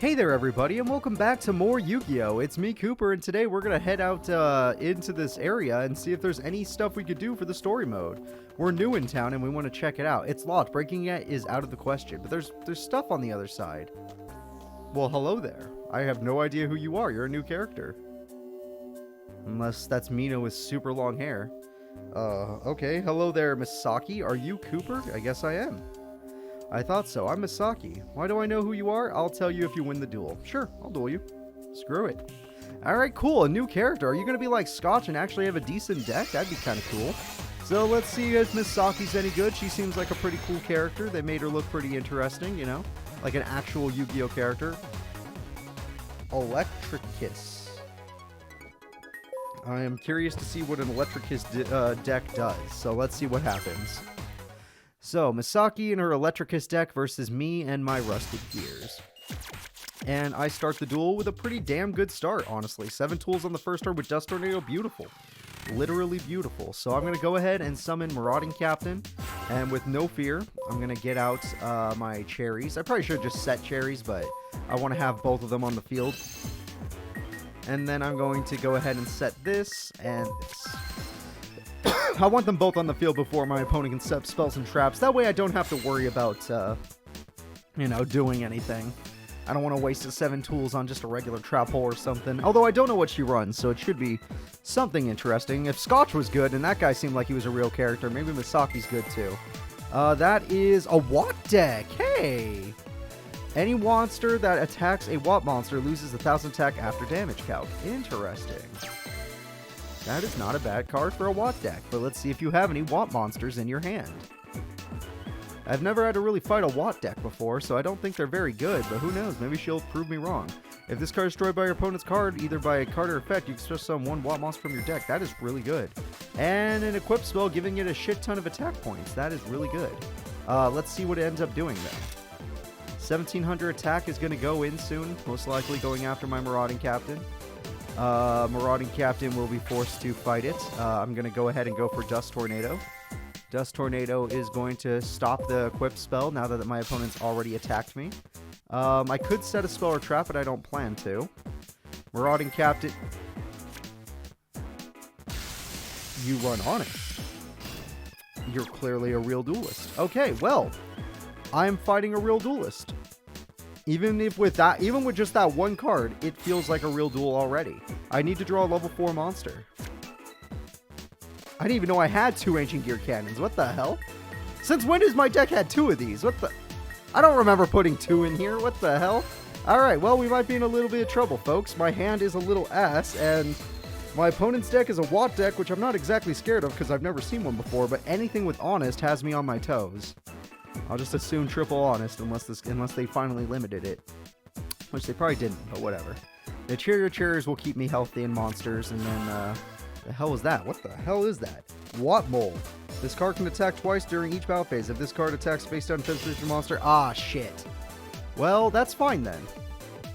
Hey there everybody, and welcome back to more Yu-Gi-Oh! It's me, Cooper, and today we're gonna head out into this area and see if there's any stuff we could do for the story mode. We're new in town and we want to check it out. It's locked. Breaking it is out of the question, but there's stuff on the other side. Well, hello there. I have no idea who you are. You're a new character. Unless that's Mina with super long hair. Okay. Hello there, Misaki. Are you Cooper? I guess I am. I thought so. I'm Misaki. Why do I know who you are? I'll tell you if you win the duel. Sure, I'll duel you. Screw it. Alright, cool. A new character. Are you going to be like Scotch and actually have a decent deck? That'd be kind of cool. So let's see if Misaki's any good. She seems like a pretty cool character. They made her look pretty interesting, you know? Like an actual Yu-Gi-Oh character. Electricus. I am curious to see what an Electricus deck does. So let's see what happens. So, Misaki and her Electricus deck versus me and my Rusted Gears. And I start the duel with a pretty damn good start, honestly. 7 tools on the first turn with Dust Tornado, beautiful. Literally beautiful. So I'm going to go ahead and summon Marauding Captain. And with no fear, I'm going to get out my cherries. I probably should have just set cherries, but I want to have both of them on the field. And then I'm going to go ahead and set this and this. I want them both on the field before my opponent can set spells and traps. That way I don't have to worry about, you know, doing anything. I don't want to waste 7 tools on just a regular trap hole or something. Although I don't know what she runs, so it should be something interesting. If Scotch was good, and that guy seemed like he was a real character, maybe Misaki's good too. That is a Watt deck. Hey! Any monster that attacks a Watt monster loses 1,000 attack after damage calc. Interesting. That is not a bad card for a Watt deck, but let's see if you have any Watt monsters in your hand. I've never had to really fight a Watt deck before, so I don't think they're very good, but who knows, maybe she'll prove me wrong. If this card is destroyed by your opponent's card, either by a card or effect, you can special summon 1 Watt monster from your deck. That is really good. And an equip spell giving it a shit ton of attack points. That is really good. Let's see what it ends up doing though. 1,700 attack is going to go in soon, most likely going after my Marauding Captain. Marauding Captain will be forced to fight it. I'm going to go ahead and go for Dust Tornado. Dust Tornado is going to stop the equip spell now that my opponent's already attacked me. I could set a spell or trap, but I don't plan to. Marauding Captain. You run on it. You're clearly a real duelist. Okay, well, I'm fighting a real duelist. Even with just that one card, it feels like a real duel already. I need to draw a level 4 monster. I didn't even know I had 2 Ancient Gear Cannons. What the hell? Since when has my deck had 2 of these? What the? I don't remember putting 2 in here. What the hell? Alright, well, we might be in a little bit of trouble, folks. My hand is a little ass, and my opponent's deck is a Watt deck, which I'm not exactly scared of because I've never seen one before, but anything with Honest has me on my toes. I'll just assume triple Honest unless they finally limited it. Which they probably didn't, but whatever. The Cherries will keep me healthy and monsters, and then, the hell is that? What the hell is that? Watt Mold. This card can attack twice during each battle phase. If this card attacks face down defensive monster, ah, shit. Well, that's fine then.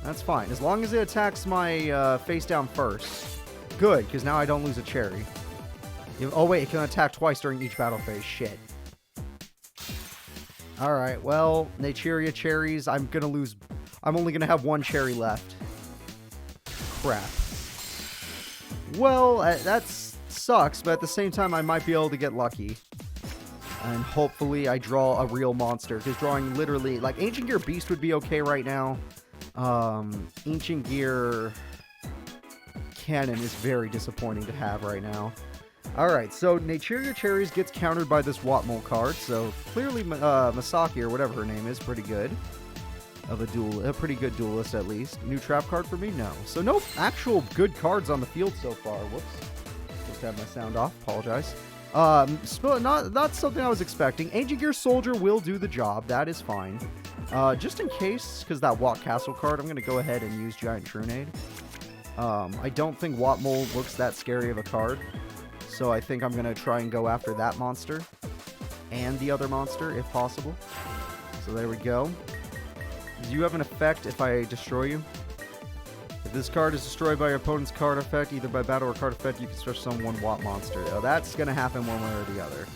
That's fine. As long as it attacks my, face down first. Good, because now I don't lose a cherry. Oh wait, it can attack twice during each battle phase. Shit. Alright, well, Naturia cherries, I'm only gonna have 1 cherry left. Crap. Well, that sucks, but at the same time, I might be able to get lucky. And hopefully I draw a real monster, because drawing literally, like, Ancient Gear Beast would be okay right now. Ancient Gear Cannon is very disappointing to have right now. Alright, so Naturia Cherries gets countered by this Wattmole card, so clearly Misaki, or whatever her name is, pretty good. A pretty good duelist at least. New trap card for me? No. So no actual good cards on the field so far. Whoops. Supposed to have my sound off. Apologize. Not something I was expecting. Ancient Gear Soldier will do the job. That is fine. Just in case, because that Watt Castle card, I'm going to go ahead and use Giant Trunade. I don't think Wattmole looks that scary of a card. So I think I'm going to try and go after that monster. And the other monster, if possible. So there we go. Do you have an effect if I destroy you? If this card is destroyed by your opponent's card effect, either by battle or card effect, you can special summon 1 Watt monster. Now that's going to happen one way or the other.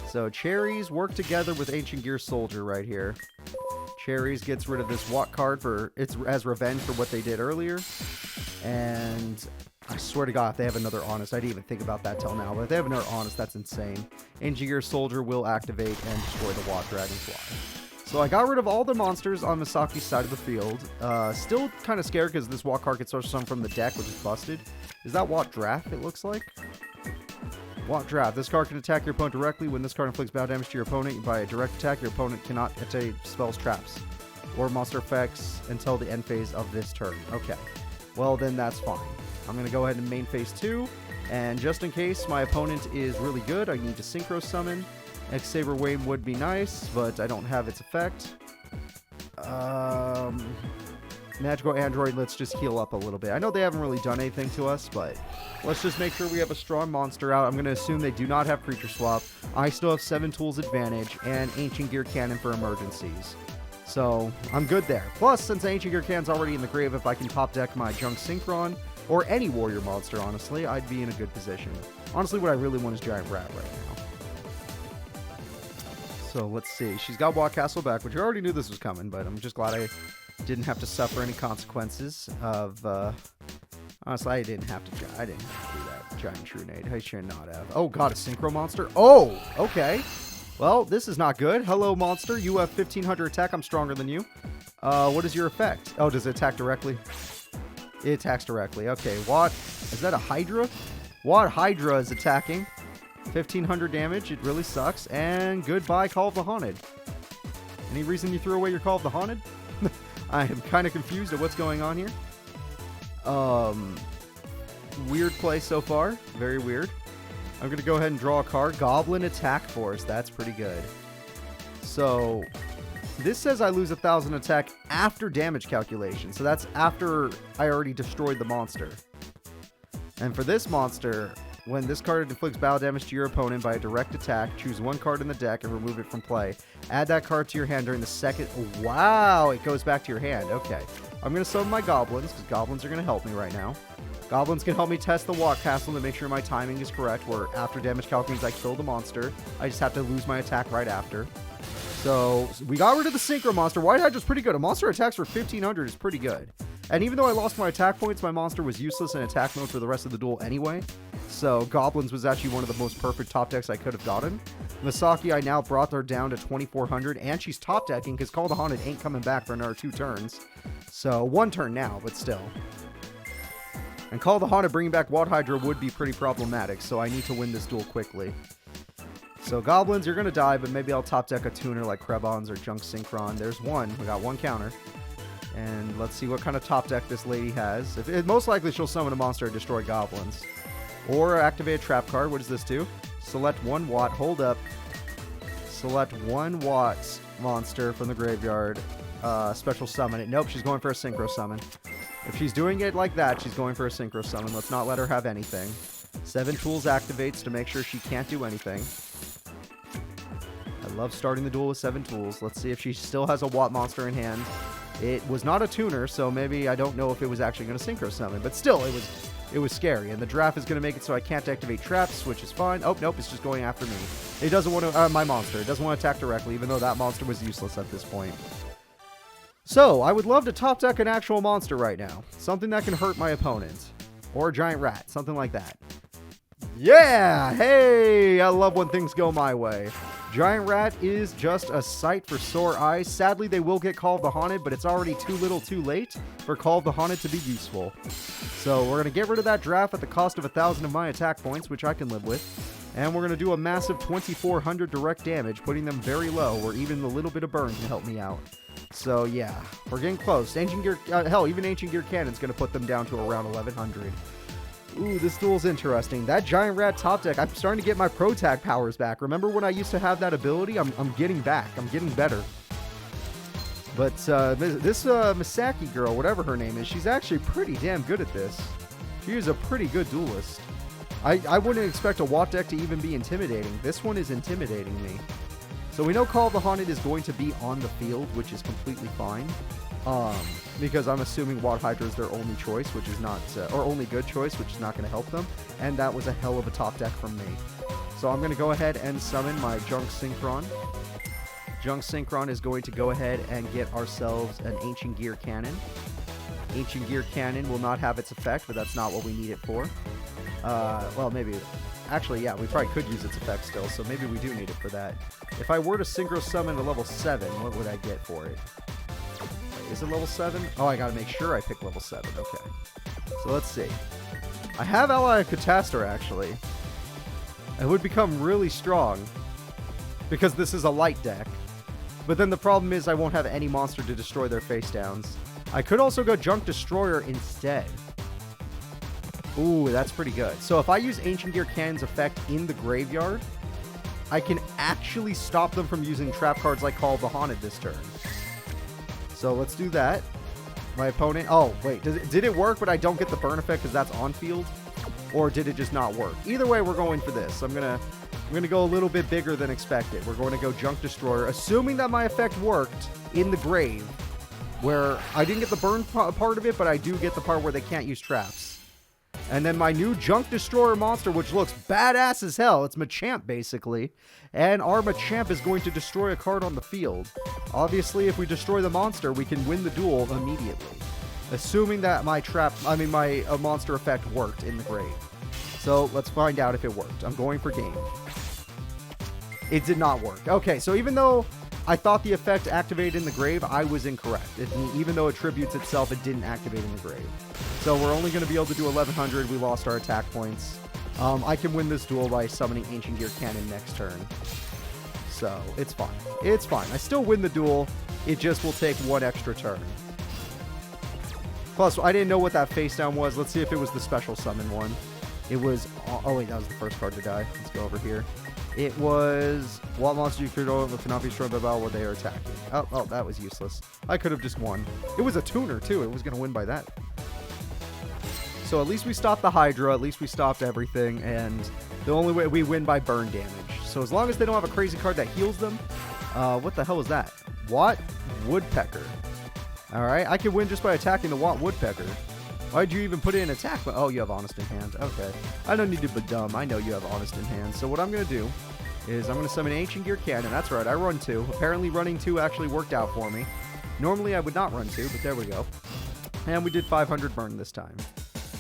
So cherries work together with Ancient Gear Soldier right here. Cherries gets rid of this Watt card for it's as revenge for what they did earlier. And I swear to God, if they have another Honest, I didn't even think about that till now, but if they have another Honest, that's insane. Ancient Gear Soldier will activate and destroy the Watt Dragonfly. So I got rid of all the monsters on Misaki's side of the field. Still kind of scared because this Watt card gets some from the deck, which is busted. Is that Watt Draft, it looks like? Watt Draft. This card can attack your opponent directly. When this card inflicts battle damage to your opponent by a direct attack, your opponent cannot activate spells, traps, or monster effects until the end phase of this turn. Okay. Well, then that's fine. I'm going to go ahead and main phase 2. And just in case my opponent is really good, I need to Synchro Summon. X-Saber Wave would be nice, but I don't have its effect. Magical Android, let's just heal up a little bit. I know they haven't really done anything to us, but let's just make sure we have a strong monster out. I'm going to assume they do not have Creature Swap. I still have 7 Tools Advantage and Ancient Gear Cannon for emergencies. So, I'm good there. Plus, since Ancient Gear Cannon's already in the grave, if I can top deck my Junk Synchron, or any warrior monster, honestly, I'd be in a good position. Honestly, what I really want is Giant Rat right now. So, let's see. She's got Watt Castle back, which I already knew this was coming, but I'm just glad I didn't have to suffer any consequences of, honestly, I didn't have to do that Giant Trunade. I should not have. Oh, God, a Synchro Monster? Oh, okay. Well, this is not good. Hello, monster. You have 1500 attack. I'm stronger than you. What is your effect? Oh, does it attack directly? It attacks directly. Okay, Watt. Is that a Hydra? Watt Hydra is attacking. 1500 damage. It really sucks. And goodbye, Call of the Haunted. Any reason you threw away your Call of the Haunted? I am kind of confused at what's going on here. Weird play so far. Very weird. I'm going to go ahead and draw a card. Goblin Attack Force. That's pretty good. So, this says I lose 1000 attack after damage calculation. So that's after I already destroyed the monster. And for this monster, when this card inflicts battle damage to your opponent by a direct attack, choose one card in the deck and remove it from play. Add that card to your hand during the second... Wow! It goes back to your hand. Okay. I'm going to summon my goblins, because goblins are going to help me right now. Goblins can help me test the Watt Castle to make sure my timing is correct, where after damage calculations I kill the monster. I just have to lose my attack right after. So, we got rid of the Synchro Monster. White Hydra's pretty good. A monster attacks for 1500 is pretty good. And even though I lost my attack points, my monster was useless in attack mode for the rest of the duel anyway. So, Goblins was actually one of the most perfect top decks I could have gotten. Misaki, I now brought her down to 2400, and she's top decking because Call the Haunted ain't coming back for another 2 turns. So, 1 turn now, but still. And Call the Haunted bringing back Watt Hydra would be pretty problematic, so I need to win this duel quickly. So Goblins, you're going to die, but maybe I'll top deck a tuner like Krebons or Junk Synchron. There's one. We got 1 counter. And let's see what kind of top deck this lady has. Most likely she'll summon a monster and destroy Goblins. Or activate a trap card. What does this do? Select 1 Watt. Hold up. Select 1 Watt monster from the graveyard. Special summon it. Nope, she's going for a Synchro Summon. If she's doing it like that, she's going for a Synchro Summon. Let's not let her have anything. 7 Tools activates to make sure she can't do anything. I love starting the duel with 7 Tools. Let's see if she still has a Watt monster in hand. It was not a tuner, so maybe I don't know if it was actually going to Synchro Summon. But still, it was scary. And the draft is going to make it so I can't activate traps, which is fine. Oh, nope, it's just going after me. It doesn't want to... my monster. It doesn't want to attack directly, even though that monster was useless at this point. So, I would love to top deck an actual monster right now. Something that can hurt my opponent. Or a giant rat. Something like that. Yeah! Hey! I love when things go my way. Giant Rat is just a sight for sore eyes. Sadly, they will get Call of the Haunted, but it's already too little too late for Call of the Haunted to be useful. So, we're going to get rid of that draft at the cost of 1000 of my attack points, which I can live with. And we're going to do a massive 2400 direct damage, putting them very low, where even a little bit of burn can help me out. So, yeah, we're getting close. Ancient Gear, hell, even Ancient Gear Cannon's going to put them down to around 1100. Ooh, this duel's interesting. That Giant Rat top deck, I'm starting to get my Pro Tag powers back. Remember when I used to have that ability? I'm getting back. I'm getting better. But this Misaki girl, whatever her name is, she's actually pretty damn good at this. She is a pretty good duelist. I wouldn't expect a Watt deck to even be intimidating. This one is intimidating me. So we know Call of the Haunted is going to be on the field, which is completely fine. Because I'm assuming Watt Hydra is their only choice, which is not, or only good choice, which is not going to help them. And that was a hell of a top deck from me. So I'm going to go ahead and summon my Junk Synchron. Junk Synchron is going to go ahead and get ourselves an Ancient Gear Cannon. Ancient Gear Cannon will not have its effect, but that's not what we need it for. Well, maybe... Actually, yeah, we probably could use its effect still, so maybe we do need it for that. If I were to Synchro Summon to level 7, what would I get for it? Wait, is it level 7? Oh, I gotta make sure I pick level 7. Okay. So let's see. I have Ally Catastor, actually. It would become really strong because this is a light deck. But then the problem is I won't have any monster to destroy their face downs. I could also go Junk Destroyer instead. Ooh, that's pretty good. So if I use Ancient Gear Cannon's effect in the graveyard, I can actually stop them from using trap cards like Call of the Haunted this turn. So let's do that. My opponent... Oh, wait. Did it work, but I don't get the burn effect because that's on field? Or did it just not work? Either way, we're going for this. I'm gonna go a little bit bigger than expected. We're going to go Junk Destroyer, assuming that my effect worked in the grave, where I didn't get the burn part of it, but I do get the part where they can't use traps. And then my new Junk Destroyer monster, which looks badass as hell. It's Machamp, basically. And our Machamp is going to destroy a card on the field. Obviously, if we destroy the monster, we can win the duel immediately. Assuming that my monster effect worked in the grave. So, let's find out if it worked. I'm going for game. It did not work. Okay, so even though I thought the effect activated in the grave, I was incorrect. Even though it tributes itself, it didn't activate in the grave. So we're only going to be able to do 1100. We lost our attack points. I can win this duel by summoning Ancient Gear Cannon next turn. So it's fine. It's fine. I still win the duel. It just will take one extra turn. Plus, I didn't know what that face down was. Let's see if it was the special summon one. It was... Oh, wait, that was the first card to die. Let's go over here. It was... What monster you control cannot be destroyed by battle while they are attacking. Oh, that was useless. I could have just won. It was a tuner, too. It was going to win by that. So at least we stopped the Hydra. At least we stopped everything. And the only way we win by burn damage. So as long as they don't have a crazy card that heals them. What the hell is that? Watt Woodpecker. Alright, I can win just by attacking the Watt Woodpecker. Why'd you even put it in attack? Oh, you have Honest in hand. Okay. I don't need to be dumb. I know you have Honest in hand. So what I'm going to do is I'm going to summon Ancient Gear Cannon. That's right, I run 2. Apparently running 2 actually worked out for me. Normally I would not run 2, but there we go. And we did 500 burn this time.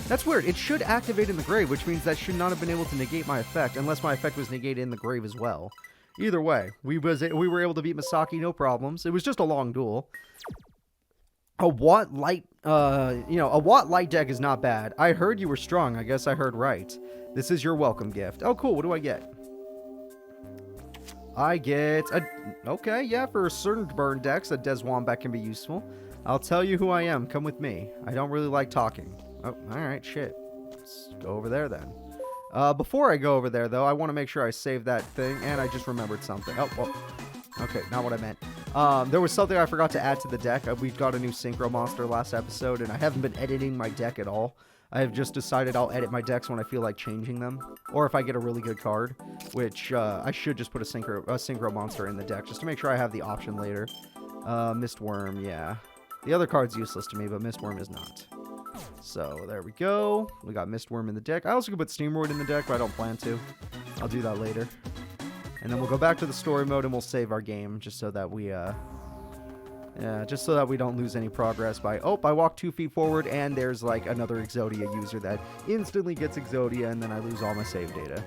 That's weird. It should activate in the grave, which means that should not have been able to negate my effect, unless my effect was negated in the grave as well. Either way, we were able to beat Misaki, no problems. It was just a long duel. A Watt light deck is not bad. I heard you were strong. I guess I heard right. This is your welcome gift. Oh, cool. What do I get? I get a... Okay, yeah, for certain burn decks, a Deswombat can be useful. I'll tell you who I am. Come with me. I don't really like talking. Oh, alright, shit. Let's go over there then. Before I go over there, though, I want to make sure I save that thing, and I just remembered something. Oh, well. Okay, not what I meant. There was something I forgot to add to the deck. We got a new Synchro monster last episode, and I haven't been editing my deck at all. I have just decided I'll edit my decks when I feel like changing them, or if I get a really good card, which I should just put a Synchro monster in the deck, just to make sure I have the option later. Mistworm, yeah. The other card's useless to me, but Mistworm is not. So, there we go. We got Mistworm in the deck. I also could put Steamroid in the deck, but I don't plan to. I'll do that later. And then we'll go back to the story mode and we'll save our game, just so that we, just so that we don't lose any progress by, oh, I walk 2 feet forward and there's, like, another Exodia user that instantly gets Exodia and then I lose all my save data.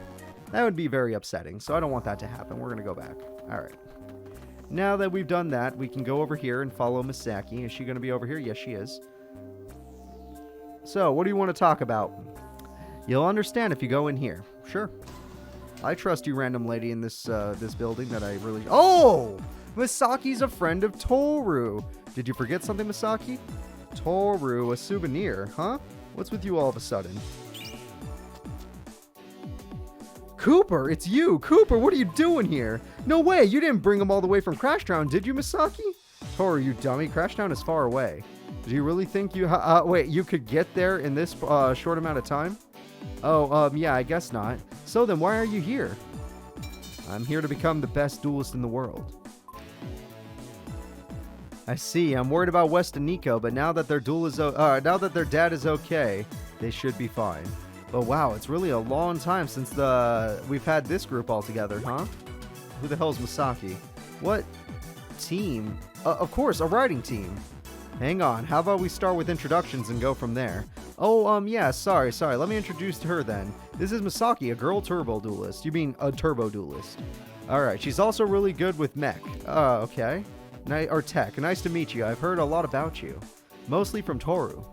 That would be very upsetting, so I don't want that to happen. We're going to go back. Alright. Now that we've done that, we can go over here and follow Misaki. Is she going to be over here? Yes, she is. So, what do you want to talk about? You'll understand if you go in here. Sure. I trust you, random lady in this this building that I really... Oh! Misaki's a friend of Toru. Did you forget something, Misaki? Toru, a souvenir, huh? What's with you all of a sudden? Cooper, it's you! Cooper, what are you doing here? No way, you didn't bring him all the way from Crashtown, did you, Misaki? Toru, you dummy, Crashtown is far away. Do you really think you... wait, you could get there in this short amount of time? Oh, yeah, I guess not. So then, why are you here? I'm here to become the best duelist in the world. I see. I'm worried about West and Nico, but now that their now that their dad is okay, they should be fine. But wow, it's really a long time since we've had this group all together, huh? Who the hell is Misaki? What? Team? Of course, a riding team. Hang on, how about we start with introductions and go from there? Oh, yeah, sorry. Let me introduce her then. This is Misaki, a girl turbo duelist. You mean a turbo duelist. Alright, she's also really good with mech. Okay. Or tech. Nice to meet you. I've heard a lot about you. Mostly from Toru.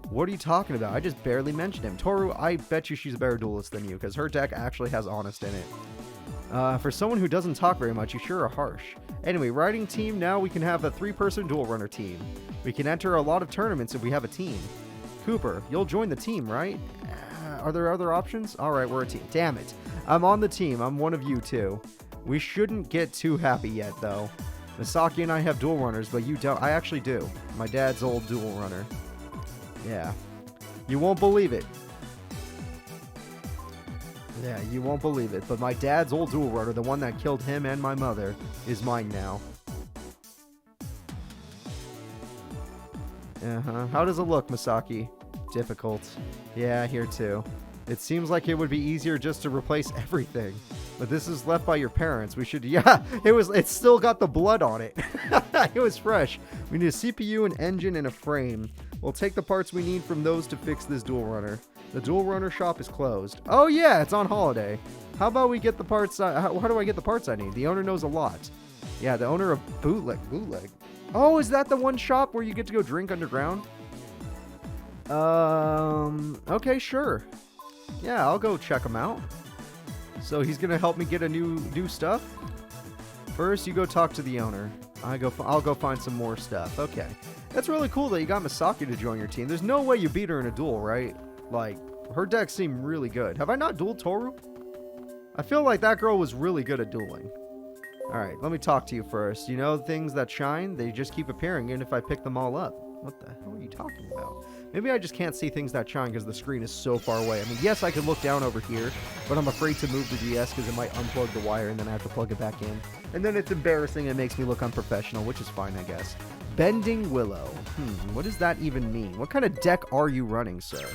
What are you talking about? I just barely mentioned him. Toru, I bet you she's a better duelist than you, because her deck actually has Honest in it. For someone who doesn't talk very much, you sure are harsh. Anyway, riding team, now we can have a 3-person duel runner team. We can enter a lot of tournaments if we have a team. Cooper, you'll join the team, right? Are there other options? Alright, we're a team. Damn it. I'm on the team. I'm one of you too. We shouldn't get too happy yet, though. Misaki and I have duel runners, but you don't. I actually do. My dad's old duel runner. Yeah. You won't believe it. Yeah, you won't believe it, but my dad's old duel runner, the one that killed him and my mother, is mine now. How does it look, Misaki? Difficult. Yeah, here too. It seems like it would be easier just to replace everything. But this is left by your parents. We should... Yeah, it's still got the blood on it. It was fresh. We need a CPU, an engine, and a frame. We'll take the parts we need from those to fix this duel runner. The duel runner shop is closed. Oh yeah, it's on holiday. How about we get the parts... how do I get the parts I need? The owner knows a lot. Yeah, the owner of Bootleg. Oh, is that the one shop where you get to go drink underground? Okay, sure. Yeah, I'll go check him out. So he's gonna help me get a new stuff? First, you go talk to the owner. I'll go find some more stuff. Okay. That's really cool that you got Misaki to join your team. There's no way you beat her in a duel, right? Like, her decks seem really good. Have I not dueled Toru? I feel like that girl was really good at dueling. Alright, let me talk to you first. You know things that shine? They just keep appearing, even if I pick them all up. What the hell are you talking about? Maybe I just can't see things that shine because the screen is so far away. I mean, yes, I could look down over here, but I'm afraid to move the DS because it might unplug the wire and then I have to plug it back in. And then it's embarrassing and makes me look unprofessional, which is fine, I guess. Bending Willow. What does that even mean? What kind of deck are you running, sir?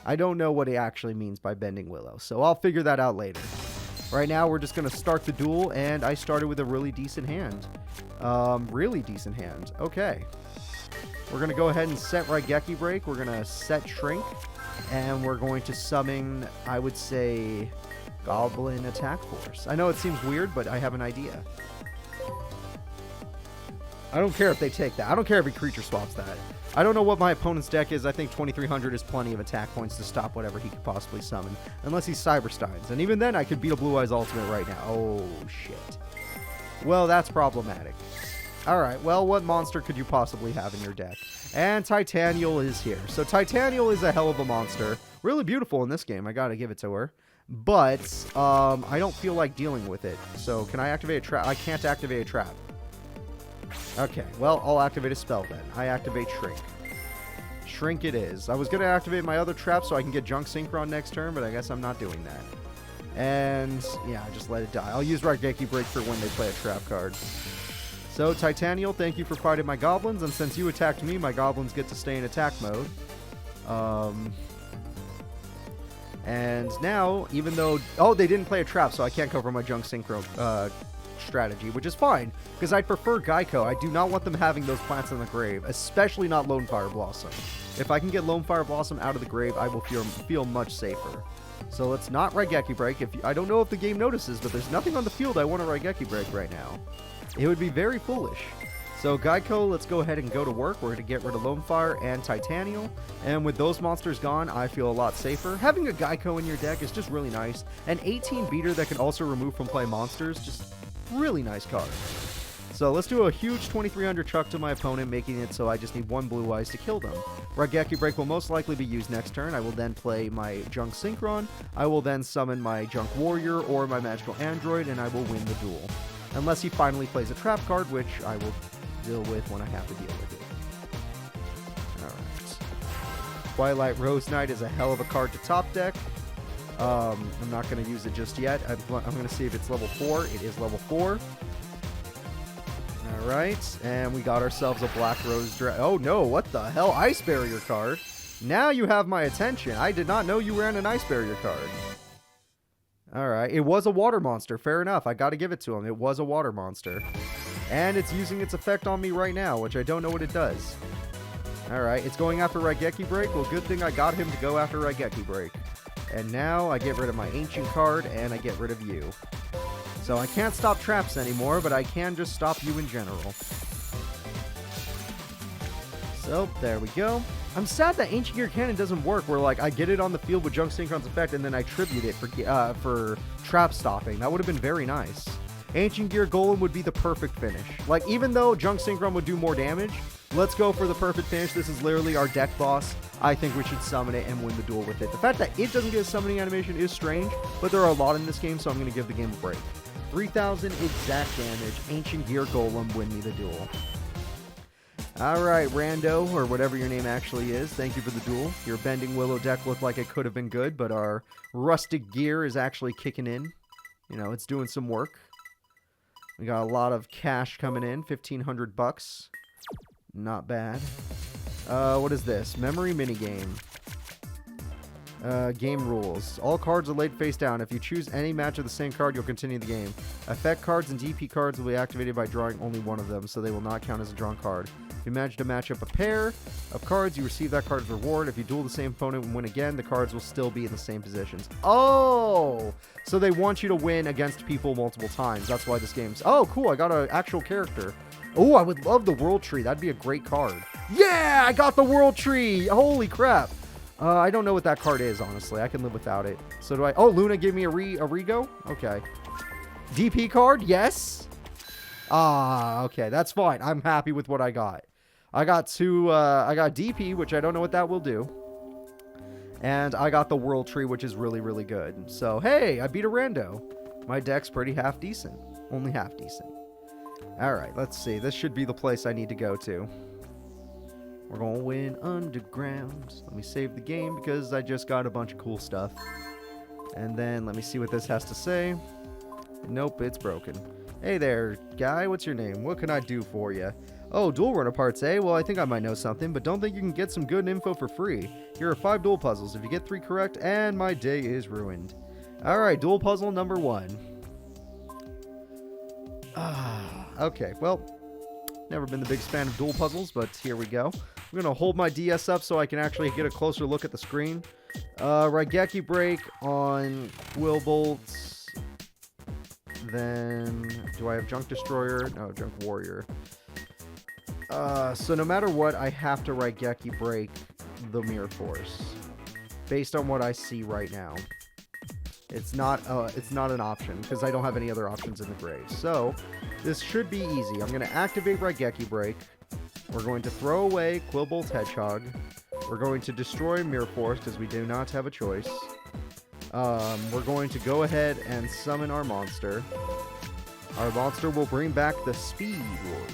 I don't know what it actually means by Bending Willow, so I'll figure that out later. Right now, we're just going to start the duel, and I started with a really decent hand. Okay. We're going to go ahead and set Raigeki Break. We're going to set Shrink. And we're going to summon, I would say, Goblin Attack Force. I know it seems weird, but I have an idea. I don't care if they take that. I don't care if a creature swaps that. I don't know what my opponent's deck is. I think 2300 is plenty of attack points to stop whatever he could possibly summon. Unless he Cybersteins. And even then, I could beat a Blue Eyes Ultimate right now. Oh, shit. Well, that's problematic. Alright, well, what monster could you possibly have in your deck? And Titanial is here. So Titanial is a hell of a monster. Really beautiful in this game, I gotta give it to her. But, I don't feel like dealing with it. So, can I activate a trap? I can't activate a trap. Okay, well, I'll activate a spell then. I activate Shrink. Shrink it is. I was gonna activate my other trap so I can get Junk Synchron next turn, but I guess I'm not doing that. And, yeah, just let it die. I'll use Raigeki Break for when they play a trap card. So, Titanial, thank you for fighting my goblins, and since you attacked me, my goblins get to stay in attack mode. And now, even though... Oh, they didn't play a trap, so I can't cover my Junk Synchro strategy, which is fine, because I prefer Geico. I do not want them having those plants in the grave, especially not Lone Fire Blossom. If I can get Lone Fire Blossom out of the grave, I will feel much safer. So let's not Raigeki Break. I don't know if the game notices, but there's nothing on the field I want to Raigeki Break right now. It would be very foolish. So Geico, let's go ahead and go to work. We're going to get rid of Lone Fire and Titanial. And with those monsters gone, I feel a lot safer. Having a Geico in your deck is just really nice. An 18 beater that can also remove from play monsters, just really nice card. So let's do a huge 2300 chuck to my opponent, making it so I just need one Blue Eyes to kill them. Raigeki Break will most likely be used next turn. I will then play my Junk Synchron. I will then summon my Junk Warrior or my Magical Android, and I will win the duel. Unless he finally plays a trap card, which I will deal with when I have to deal with it. Alright. Twilight Rose Knight is a hell of a card to top deck. I'm not going to use it just yet. I'm going to see if it's level 4. It is level 4. Alright, and we got ourselves a Black Rose Oh no, what the hell? Ice Barrier card? Now you have my attention. I did not know you ran an Ice Barrier card. Alright, it was a water monster. Fair enough. I gotta give it to him. It was a water monster. And it's using its effect on me right now, which I don't know what it does. Alright, it's going after Raigeki Break. Well, good thing I got him to go after Raigeki Break. And now I get rid of my ancient card, and I get rid of you. So I can't stop traps anymore, but I can just stop you in general. So, there we go. I'm sad that Ancient Gear Cannon doesn't work, where, like, I get it on the field with Junk Synchron's effect, and then I tribute it for trap stopping. That would have been very nice. Ancient Gear Golem would be the perfect finish. Like, even though Junk Synchron would do more damage, let's go for the perfect finish. This is literally our deck boss. I think we should summon it and win the duel with it. The fact that it doesn't get a summoning animation is strange, but there are a lot in this game, so I'm going to give the game a break. 3,000 exact damage. Ancient Gear Golem, win me the duel. Alright, Rando, or whatever your name actually is, thank you for the duel. Your Bending Willow deck looked like it could have been good, but our Rustic Gear is actually kicking in. You know, it's doing some work. We got a lot of cash coming in, 1,500 bucks. Not bad. What is this? Memory minigame. Game rules. All cards are laid face down. If you choose any match of the same card, you'll continue the game. Effect cards and DP cards will be activated by drawing only one of them, so they will not count as a drawn card. If you manage to match up a pair of cards, you receive that card's reward. If you duel the same opponent and win again, the cards will still be in the same positions. Oh! So they want you to win against people multiple times. That's why this game's... Oh, cool. I got an actual character. Oh, I would love the World Tree. That'd be a great card. Yeah! I got the World Tree! Holy crap. I don't know what that card is, honestly. I can live without it. So do I... Oh, Luna gave me a Rigo? Okay. DP card? Yes. Ah, okay. That's fine. I'm happy with what I got. I got I got DP, which I don't know what that will do. And I got the World Tree, which is really, really good. So, hey, I beat a Rando. My deck's pretty half decent. Only half decent. Alright, let's see. This should be the place I need to go to. We're going to win underground. Let me save the game because I just got a bunch of cool stuff. And then let me see what this has to say. Nope, it's broken. Hey there, guy. What's your name? What can I do for you? Oh, duel runner parts, eh? Well, I think I might know something, but don't think you can get some good info for free. Here are 5 duel puzzles. If you get 3 correct, and my day is ruined. Alright, duel puzzle number 1. Okay, well, never been the biggest fan of duel puzzles, but here we go. I'm going to hold my DS up so I can actually get a closer look at the screen. Raigeki Break on Quillbolt. Then, do I have Junk Destroyer? No, Junk Warrior. So no matter what, I have to Raigeki Break the Mirror Force. Based on what I see right now. It's not an option, because I don't have any other options in the grave. So, this should be easy. I'm going to activate Raigeki Break. We're going to throw away Quillbolt Hedgehog. We're going to destroy Mirror Force, because we do not have a choice. We're going to go ahead and summon our monster. Our monster will bring back the Speed Warrior.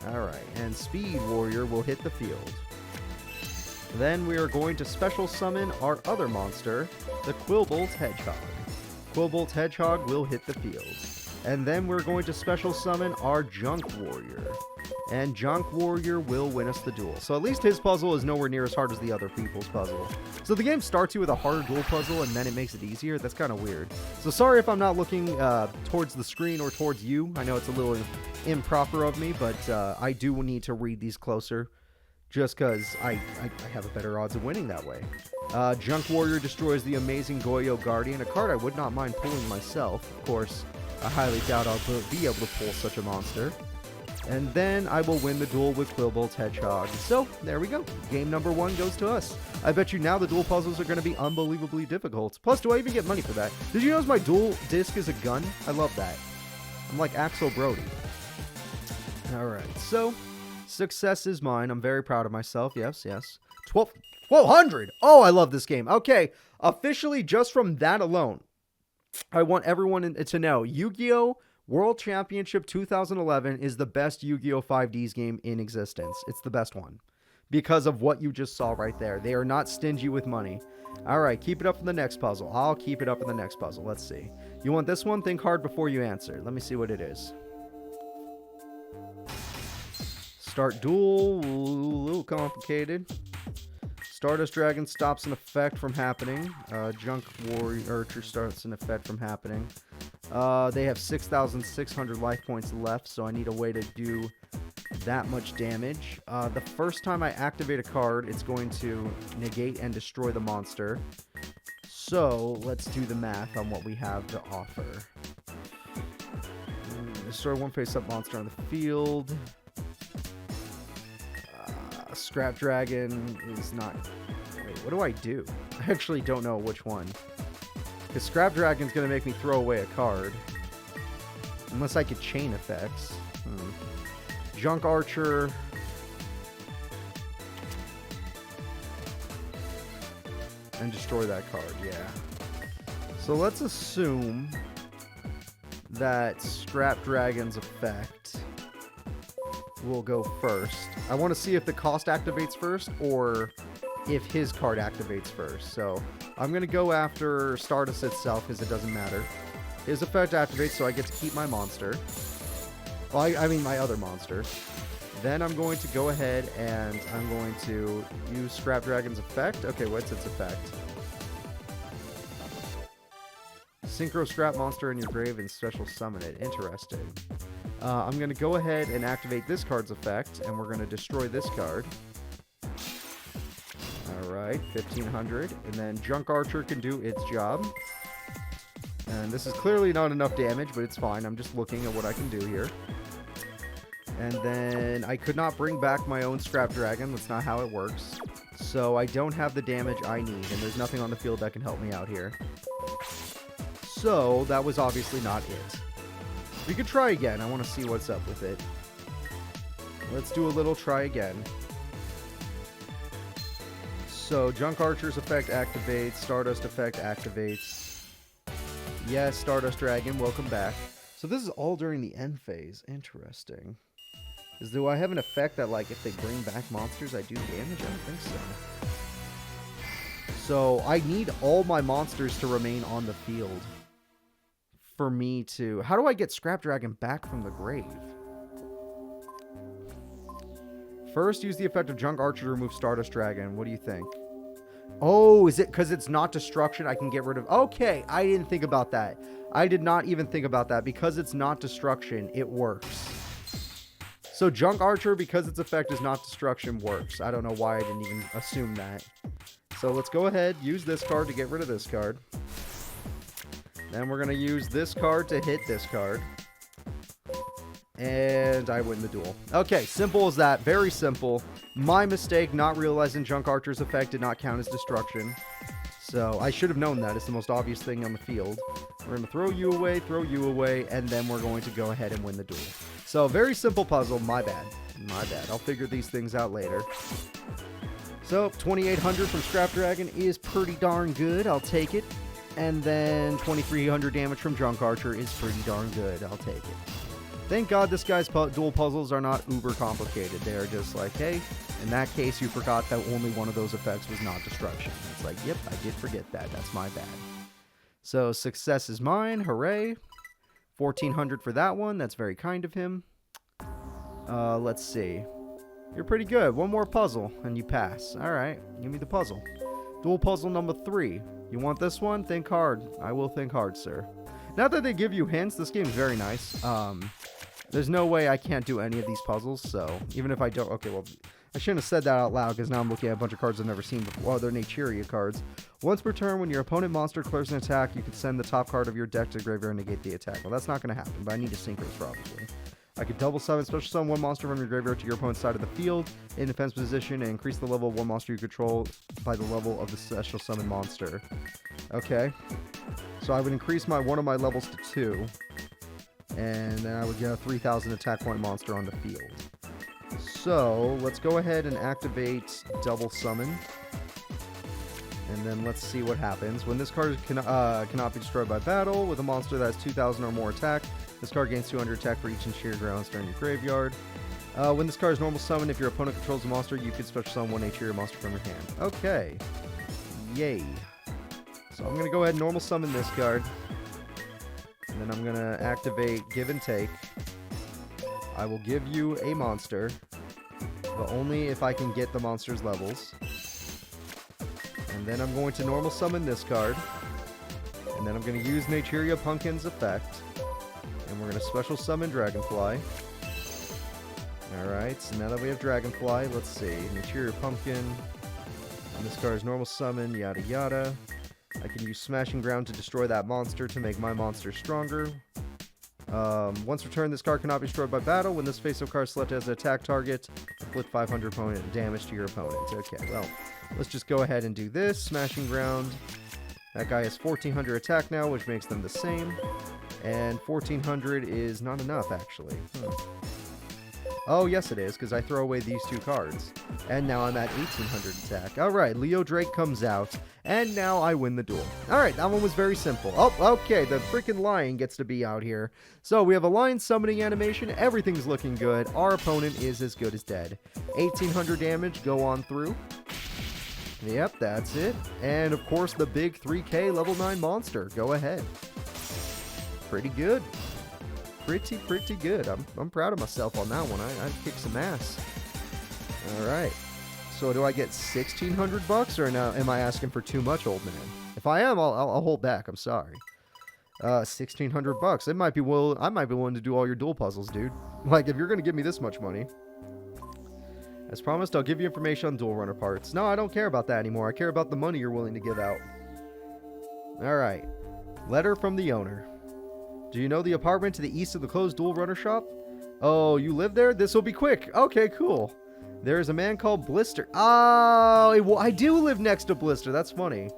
Alright, and Speed Warrior will hit the field. Then we are going to special summon our other monster, the Quillbolt Hedgehog. Quillbolt Hedgehog will hit the field. And then we're going to special summon our Junk Warrior. And Junk Warrior will win us the duel. So at least his puzzle is nowhere near as hard as the other people's puzzle. So the game starts you with a harder duel puzzle and then it makes it easier. That's kind of weird. So sorry if I'm not looking towards the screen or towards you. I know it's a little improper of me, but I do need to read these closer. Just because I have a better odds of winning that way. Junk Warrior destroys the amazing Yugioh Guardian, a card I would not mind pulling myself. Of course, I highly doubt I'll be able to pull such a monster. And then I will win the duel with Quillbolt Hedgehog. So, there we go. Game number 1 goes to us. I bet you now the duel puzzles are going to be unbelievably difficult. Plus, do I even get money for that? Did you notice my duel disc is a gun? I love that. I'm like Axel Brody. Alright, so... success is mine. I'm very proud of myself. Yes, yes. 1,200! Oh, I love this game. Okay, officially, just from that alone, I want everyone to know, Yu-Gi-Oh! World Championship 2011 is the best Yu-Gi-Oh! 5Ds game in existence. It's the best one. Because of what you just saw right there. They are not stingy with money. Alright, keep it up for the next puzzle. I'll keep it up for the next puzzle. Let's see. You want this one? Think hard before you answer. Let me see what it is. Start duel, a little complicated. Stardust Dragon stops an effect from happening. Junk Warrior starts an effect from happening. They have 6,600 life points left, so I need a way to do that much damage. The first time I activate a card, it's going to negate and destroy the monster. So let's do the math on what we have to offer. Destroy one face-up monster on the field. Scrap Dragon is not... Wait, what do I do? I actually don't know which one. Because Scrap Dragon's going to make me throw away a card. Unless I could chain effects. Junk Archer. And destroy that card, yeah. So let's assume that Scrap Dragon's effect will go first. I want to see if the cost activates first or if his card activates first. So I'm going to go after Stardust itself because it doesn't matter. His effect activates, so I get to keep my monster. Well, I mean my other monster. Then I'm going to go ahead and I'm going to use Scrap Dragon's effect. Okay, what's its effect? Synchro Scrap Monster in your grave and special summon it. Interesting. I'm going to go ahead and activate this card's effect, and we're going to destroy this card. Alright, 1,500. And then Junk Archer can do its job. And this is clearly not enough damage, but it's fine. I'm just looking at what I can do here. And then I could not bring back my own Scrap Dragon. That's not how it works. So I don't have the damage I need, and there's nothing on the field that can help me out here. So that was obviously not it. We could try again. I want to see what's up with it. Let's do a little try again. So Junk Archer's effect activates. Stardust effect activates. Yes, Stardust Dragon, welcome back. So this is all during the end phase. Interesting. Do I have an effect that, like, if they bring back monsters, I do damage? I don't think so. So I need all my monsters to remain on the field for me to... How do I get Scrap Dragon back from the grave? First, use the effect of Junk Archer to remove Stardust Dragon. What do you think? Oh, is it because it's not destruction? I can get rid of... Okay, I didn't think about that. I did not even think about that. Because it's not destruction, it works. So Junk Archer, because its effect is not destruction, works. I don't know why I didn't even assume that. So let's go ahead, use this card to get rid of this card. Then we're going to use this card to hit this card. And I win the duel. Okay, simple as that. Very simple. My mistake, not realizing Junk Archer's effect did not count as destruction. So I should have known that. It's the most obvious thing on the field. We're going to throw you away, and then we're going to go ahead and win the duel. So very simple puzzle. My bad. My bad. I'll figure these things out later. So 2,800 from Scrap Dragon is pretty darn good. I'll take it. And then 2,300 damage from Junk Archer is pretty darn good. I'll take it. Thank God this guy's duel puzzles are not uber complicated. They are just like, hey, in that case, you forgot that only one of those effects was not destruction. It's like, yep, I did forget that. That's my bad. So success is mine. Hooray. 1,400 for that one. That's very kind of him. Let's see. You're pretty good. One more puzzle, and you pass. All right. Give me the puzzle. Duel puzzle number 3. You want this one? Think hard. I will think hard, sir. Not that they give you hints. This game's very nice. There's no way I can't do any of these puzzles, so even if I don't... Okay, well, I shouldn't have said that out loud, because now I'm looking at a bunch of cards I've never seen before. Oh, they're Naturia cards. Once per turn, when your opponent monster clears an attack, you can send the top card of your deck to the graveyard and negate the attack. Well, that's not going to happen, but I need to synchros, probably. I could double summon, special summon one monster from your graveyard to your opponent's side of the field in defense position and increase the level of one monster you control by the level of the special summon monster. Okay. So I would increase one of my levels to 2. And then I would get a 3,000 attack point monster on the field. So let's go ahead and activate double summon. And then let's see what happens. When this card cannot be destroyed by battle with a monster that has 2,000 or more attack, this card gains 200 attack for each interior ground star in your graveyard. When this card is normal summon, if your opponent controls a monster, you can special summon one interior monster from your hand. Okay. Yay. So I'm going to go ahead and normal summon this card. And then I'm going to activate Give and Take. I will give you a monster, but only if I can get the monster's levels. And then I'm going to normal summon this card. And then I'm going to use Naturia Pumpkin's effect. we're going to special summon Dragonfly. Alright, so now that we have Dragonfly, let's see. Material Pumpkin. And this card's normal summon, yada yada. I can use Smashing Ground to destroy that monster to make my monster stronger. Once returned, this card cannot be destroyed by battle. When this face-up card is selected as an attack target, inflict 500 opponent damage to your opponent. Okay, well, let's just go ahead and do this. Smashing Ground. That guy has 1400 attack now, which makes them the same. And 1400 is not enough, actually. Oh, yes it is, because I throw away these two cards. And now I'm at 1800 attack. Alright, Leo Drake comes out, and now I win the duel. Alright, that one was very simple. Oh, okay, the freaking lion gets to be out here. So we have a lion summoning animation, everything's looking good. Our opponent is as good as dead. 1800 damage, go on through. Yep, that's it. And of course the big 3k level 9 monster, go ahead. Pretty good. Pretty good. I'm proud of myself on that one. I kicked some ass. Alright. So do I get 1600 bucks or now am I asking for too much, old man? If I am, I'll hold back. I'm sorry. 1600 bucks. I might be willing to do all your duel puzzles, dude. Like, if you're going to give me this much money. As promised, I'll give you information on Duel Runner parts. No, I don't care about that anymore. I care about the money you're willing to give out. Alright. Letter from the owner. Do you know the apartment to the east of the closed Duel Runner shop? Oh, you live there? This will be quick. Okay, cool. There is a man called Blister. Oh, well, I do live next to Blister. That's funny.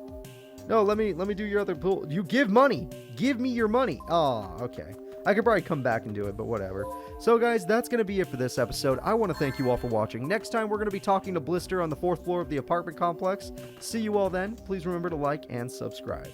No, let me do your other pull. You give money. Give me your money. Oh, okay. I could probably come back and do it, but whatever. So, guys, that's going to be it for this episode. I want to thank you all for watching. Next time, we're going to be talking to Blister on the 4th floor of the apartment complex. See you all then. Please remember to like and subscribe.